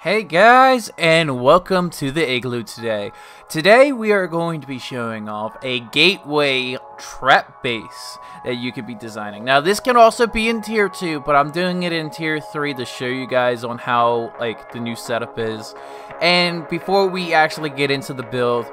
Hey guys, and welcome to the Igloo today. Today we are going to be showing off a gateway trap base that you could be designing. Now this can also be in tier 2, but I'm doing it in tier 3 to show you guys on how the new setup is. And before we actually get into the build,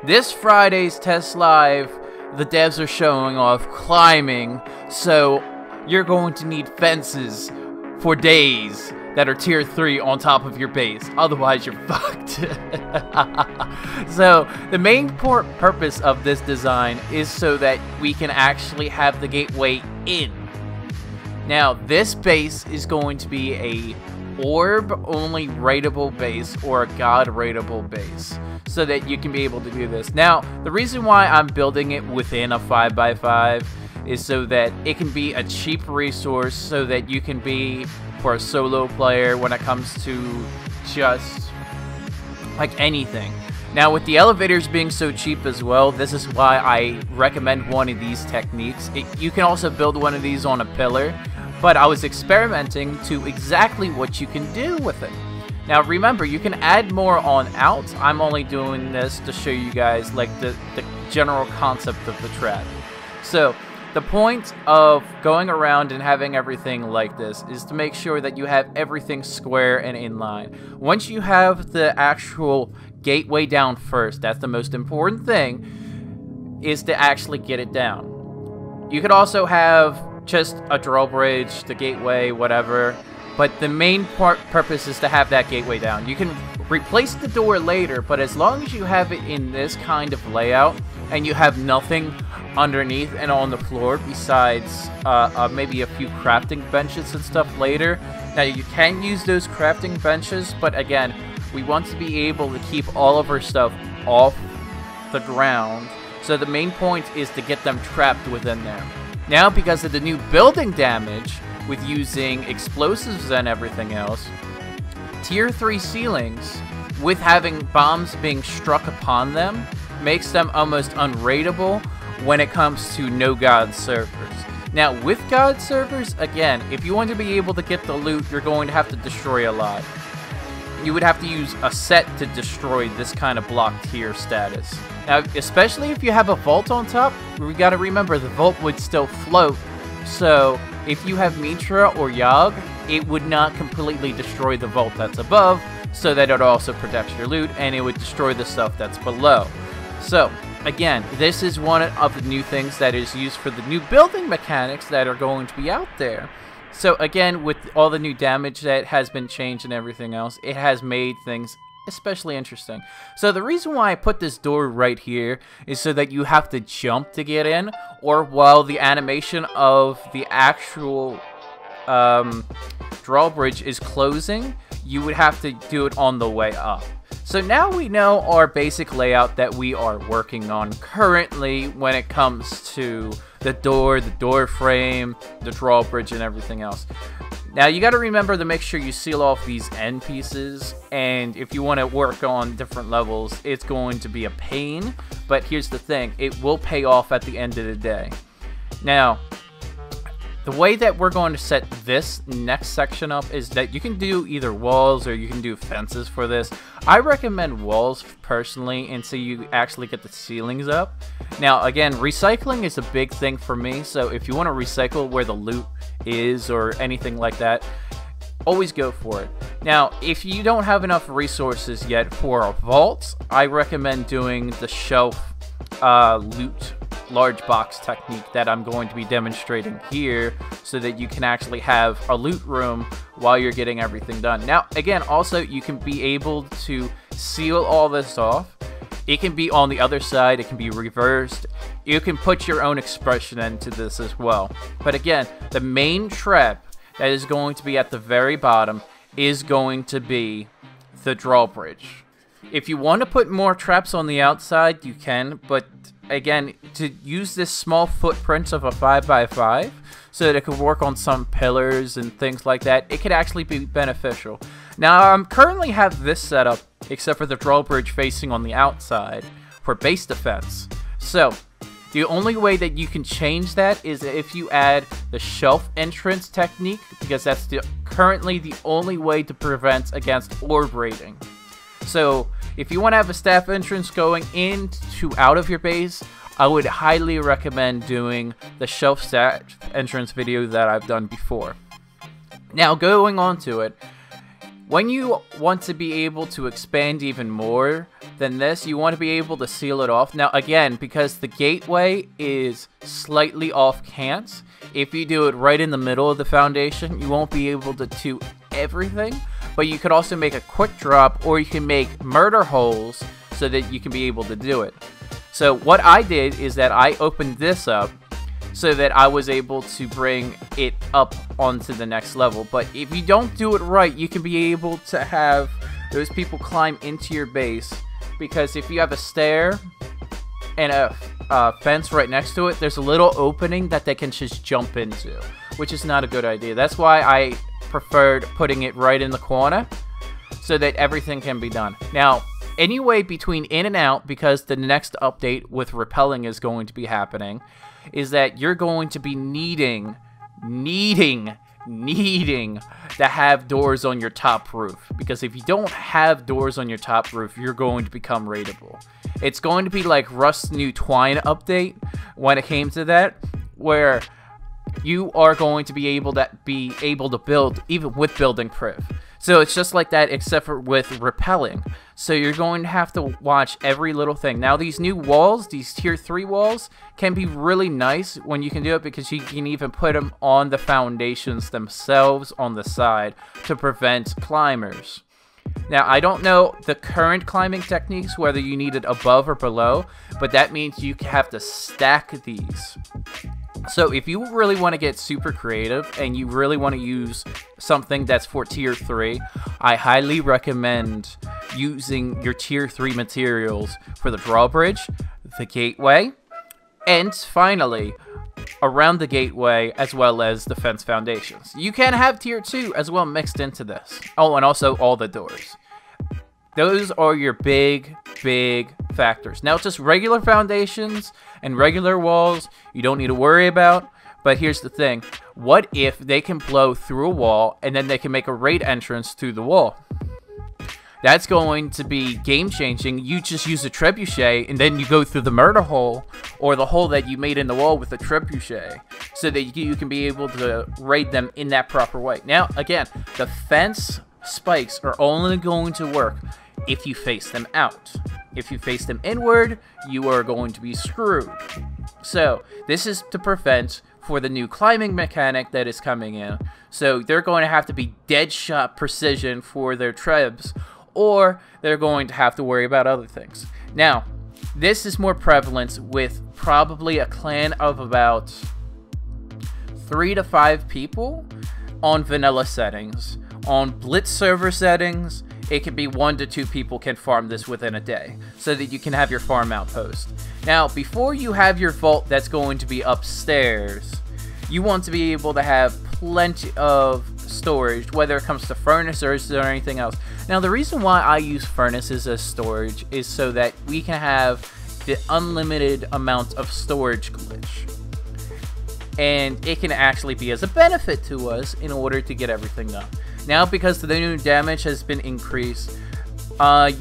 this Friday's test live, the devs are showing off climbing, so you're going to need fences for days that are tier 3 on top of your base, otherwise you're fucked. So the main purpose of this design is so that we can actually have the gateway in. Now this base is going to be a orb only raidable base or a god raidable base, so that you can be able to do this. Now the reason why I'm building it within a 5x5 is so that it can be a cheap resource, so that you can be for a solo player when it comes to just anything. Now with the elevators being so cheap as well, this is why I recommend one of these techniques. You can also build one of these on a pillar, but I was experimenting to exactly what you can do with it. Now remember, you can add more on out. I'm only doing this to show you guys the general concept of the trap. So the point of going around and having everything like this is to make sure that you have everything square and in line. Once you have the actual gateway down first, that's the most important thing, is to actually get it down. You could also have just a drawbridge, the gateway, whatever, but the main purpose is to have that gateway down. You can replace the door later, but as long as you have it in this kind of layout and you have nothing underneath and on the floor besides maybe a few crafting benches and stuff later. Now you can use those crafting benches, but again, we want to be able to keep all of our stuff off the ground, so the main point is to get them trapped within there. Now because of the new building damage with using explosives and everything else, tier 3 ceilings with having bombs being struck upon them makes them almost unraidable when it comes to no god servers. Now with god servers, again, if you want to be able to get the loot, you're going to have to destroy a lot. You would have to use a set to destroy this kind of block tier status. Now especially if you have a vault on top, we gotta remember the vault would still float, so if you have Mitra or Yogg, it would not completely destroy the vault that's above, so that it also protects your loot, and it would destroy the stuff that's below. So again, this is one of the new things that is used for the new building mechanics that are going to be out there. So again, with all the new damage that has been changed and everything else, it has made things especially interesting. So the reason why I put this door right here is so that you have to jump to get in, or while the animation of the actual drawbridge is closing, you would have to do it on the way up. So now we know our basic layout that we are working on currently when it comes to the door frame, the drawbridge, and everything else. Now you got to remember to make sure you seal off these end pieces, and if you want to work on different levels, it's going to be a pain, but here's the thing, it will pay off at the end of the day. Now the way that we're going to set this next section up is that you can do either walls or you can do fences for this. I recommend walls personally until you actually get the ceilings up. Now again, recycling is a big thing for me, so if you want to recycle where the loot is or anything like that, always go for it. Now if you don't have enough resources yet for a vault, I recommend doing the shelf loot large box technique that I'm going to be demonstrating here, so that you can actually have a loot room while you're getting everything done. Now again, also you can be able to seal all this off. It can be on the other side, it can be reversed. You can put your own expression into this as well. But again, the main trap that is going to be at the very bottom is going to be the drawbridge. If you want to put more traps on the outside, you can, but again, to use this small footprint of a 5x5 so that it could work on some pillars and things like that, it could actually be beneficial. Now I currently have this set up, except for the drawbridge facing on the outside for base defense. So The only way that you can change that is if you add the shelf entrance technique, because that's currently the only way to prevent against orb raiding. So if you want to have a staff entrance going in to out of your base, I would highly recommend doing the shelf staff entrance video that I've done before. Now, going on to it, when you want to be able to expand even more than this, you want to be able to seal it off. Now, again, because the gateway is slightly off cant, if you do it right in the middle of the foundation, you won't be able to do everything. But you could also make a quick drop, or you can make murder holes so that you can be able to do it. So what I did is that I opened this up so that I was able to bring it up onto the next level. But if you don't do it right, you can be able to have those people climb into your base, because if you have a stair and a fence right next to it, there's a little opening that they can just jump into, which is not a good idea. That's why I preferred putting it right in the corner so that everything can be done. Now, anyway, between in and out, because the next update with repelling is going to be happening, is that you're going to be needing to have doors on your top roof. Because if you don't have doors on your top roof, you're going to become raidable. It's going to be like Rust's new Twine update when it came to that, where you are going to be able to build even with building priv. So it's just like that, except for with repelling. So you're going to have to watch every little thing. Now, these new walls, these tier 3 walls, can be really nice when you can do it, because you can even put them on the foundations themselves on the side to prevent climbers. Now, I don't know the current climbing techniques, whether you need it above or below, but that means you have to stack these. So if you really want to get super creative and you really want to use something that's for tier 3, I highly recommend using your tier 3 materials for the drawbridge, the gateway, and finally around the gateway, as well as the fence foundations. You can have tier 2 as well mixed into this. Oh, and also all the doors. Those are your big factors. Now, just regular foundations and regular walls, you don't need to worry about. But here's the thing. What if they can blow through a wall and then they can make a raid entrance through the wall? That's going to be game-changing. You just use a trebuchet and then you go through the murder hole, or the hole that you made in the wall with the trebuchet, so that you can be able to raid them in that proper way. Now, again, the fence spikes are only going to work if you face them out. If you face them inward, you are going to be screwed. So this is to prevent for the new climbing mechanic that is coming in. So they're going to have to be dead shot precision for their trebs, or they're going to have to worry about other things. Now, this is more prevalent with probably a clan of about 3 to 5 people on vanilla settings. On Blitz server settings, it can be 1 to 2 people can farm this within a day, so that you can have your farm outpost. Now, before you have your vault that's going to be upstairs, you want to be able to have plenty of storage, whether it comes to furnaces or anything else. Now, the reason why I use furnaces as storage is so that we can have the unlimited amount of storage glitch. And it can actually be as a benefit to us in order to get everything done. Now, because the new damage has been increased,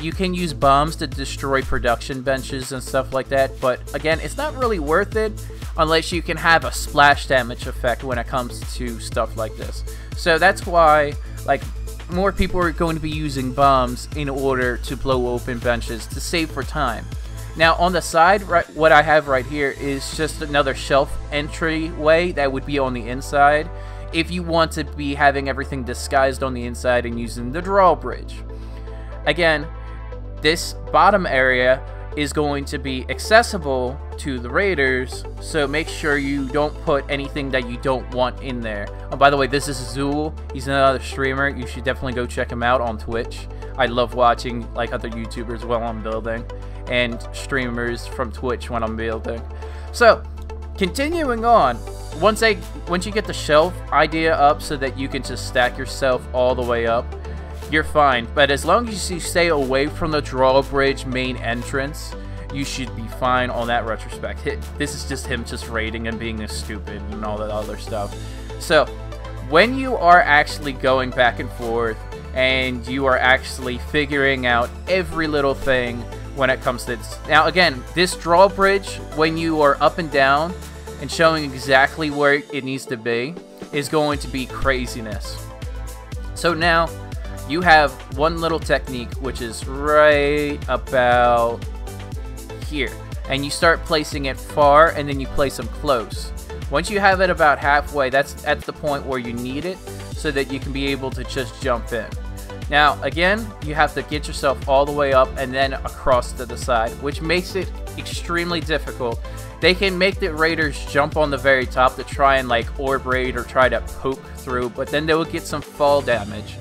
you can use bombs to destroy production benches and stuff like that. But again, it's not really worth it unless you can have a splash damage effect when it comes to stuff like this. So that's why, like, more people are going to be using bombs in order to blow open benches to save for time. Now, on the side, what I have right here is just another shelf entryway that would be on the inside, if you want to be having everything disguised on the inside and using the drawbridge. Again, this bottom area is going to be accessible to the raiders, so make sure you don't put anything that you don't want in there. Oh, by the way, this is Zool. He's another streamer. You should definitely go check him out on Twitch. I love watching like other YouTubers while I'm building, and streamers from Twitch when I'm building. So, continuing on, once you get the shelf idea up so that you can just stack yourself all the way up, you're fine. But as long as you stay away from the drawbridge main entrance, you should be fine on that retrospect. This is just him just raiding and being stupid and all that other stuff. So when you are actually going back and forth and you are actually figuring out every little thing when it comes to this. Now again, this drawbridge, when you are up and down and showing exactly where it needs to be, is going to be craziness. So now you have one little technique, which is right about here, and you start placing it far and then you place them close. Once you have it about halfway, that's at the point where you need it so that you can be able to just jump in. Now again, you have to get yourself all the way up and then across to the side, which makes it extremely difficult. They can make the raiders jump on the very top to try and like orb raid or try to poke through, but then they will get some fall damage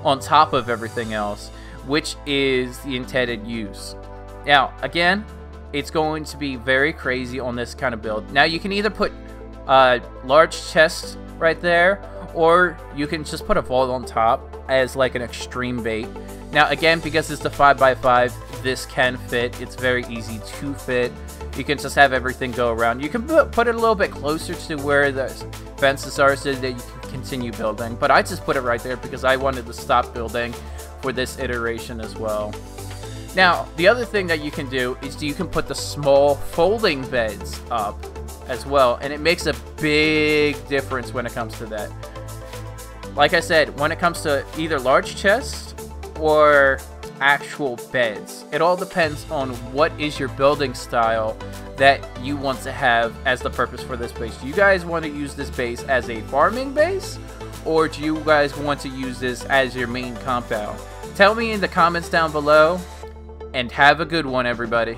on top of everything else, which is the intended use. Now again, it's going to be very crazy on this kind of build. Now you can either put large chests right there, or you can just put a vault on top as like an extreme bait. Now again, because it's the 5x5, this can fit. It's very easy to fit. You can just have everything go around. You can put it a little bit closer to where the fences are so that you can continue building, but I just put it right there because I wanted to stop building for this iteration as well. Now the other thing that you can do is you can put the small folding beds up as well, and it makes a big difference when it comes to that. Like I said, when it comes to either large chests or actual beds, it all depends on what is your building style that you want to have as the purpose for this base. Do you guys want to use this base as a farming base, or do you guys want to use this as your main compound? Tell me in the comments down below, and have a good one, everybody.